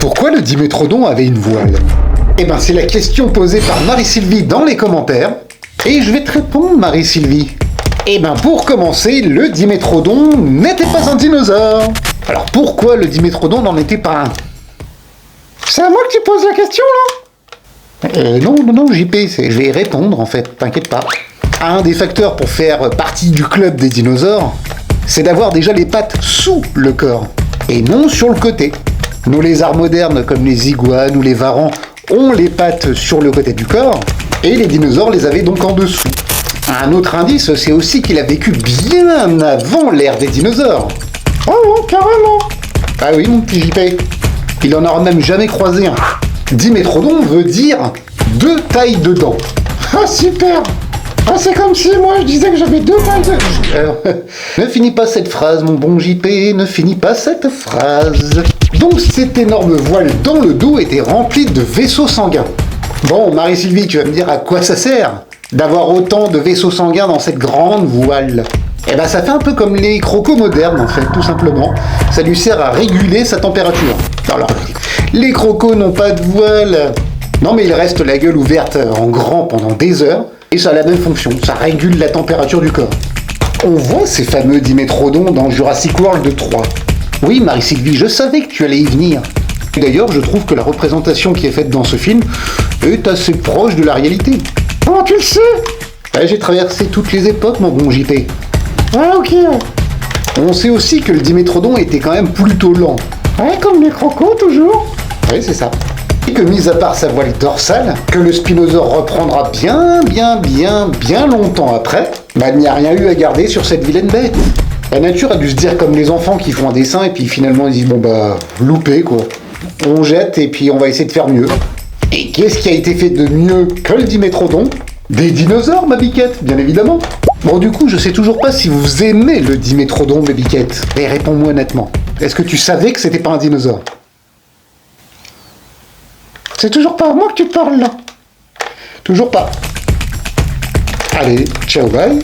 Pourquoi le Dimétrodon avait une voile? Eh ben, c'est la question posée par Marie-Sylvie dans les commentaires. Et je vais te répondre, Marie-Sylvie. Eh ben, pour commencer, le Dimétrodon n'était pas un dinosaure. Alors pourquoi le Dimétrodon n'en était pas un? C'est à moi que tu poses la question, là? Non, JP, je vais y répondre, en fait, t'inquiète pas. Un des facteurs pour faire partie du club des dinosaures, c'est d'avoir déjà les pattes sous le corps, et non sur le côté. Nos lézards modernes, comme les iguanes ou les varans, ont les pattes sur le côté du corps, et les dinosaures les avaient donc en dessous. Un autre indice, c'est aussi qu'il a vécu bien avant l'ère des dinosaures. Oh, carrément! Ah oui, mon petit JP. Il en aura même jamais croisé un. Dimétrodon veut dire deux tailles de dents. Ah, super! Ah, c'est comme si moi je disais que j'avais deux tailles de... Ne finis pas cette phrase, mon bon JP, ne finis pas cette phrase. Donc cette énorme voile dans le dos était remplie de vaisseaux sanguins. Bon, Marie-Sylvie, tu vas me dire à quoi ça sert d'avoir autant de vaisseaux sanguins dans cette grande voile? Eh ben ça fait un peu comme les crocos modernes en fait, tout simplement. Ça lui sert à réguler sa température. Alors, les crocos n'ont pas de voile. Non mais ils restent la gueule ouverte en grand pendant des heures, et ça a la même fonction, ça régule la température du corps. On voit ces fameux Dimétrodons dans Jurassic World 3. Oui Marie-Sylvie, je savais que tu allais y venir. D'ailleurs, je trouve que la représentation qui est faite dans ce film est assez proche de la réalité. Comment tu le sais? J'ai traversé toutes les époques, mon bon JP. Ah ok. On sait aussi que le Dimétrodon était quand même plutôt lent. Ouais, comme les crocos toujours. Oui, c'est ça. Et que mis à part sa voile dorsale, que le spinosaure reprendra bien longtemps après, il n'y a rien eu à garder sur cette vilaine bête. La nature a dû se dire comme les enfants qui font un dessin et puis finalement ils disent bon bah loupé quoi. On jette et puis on va essayer de faire mieux. Et qu'est-ce qui a été fait de mieux que le Dimétrodon? Des dinosaures, ma biquette, bien évidemment. Bon, du coup, je sais toujours pas si vous aimez le Dimétrodon, ma biquette. Et réponds-moi honnêtement. Est-ce que tu savais que c'était pas un dinosaure? C'est toujours pas à moi que tu parles, là. Toujours pas. Allez, ciao, bye.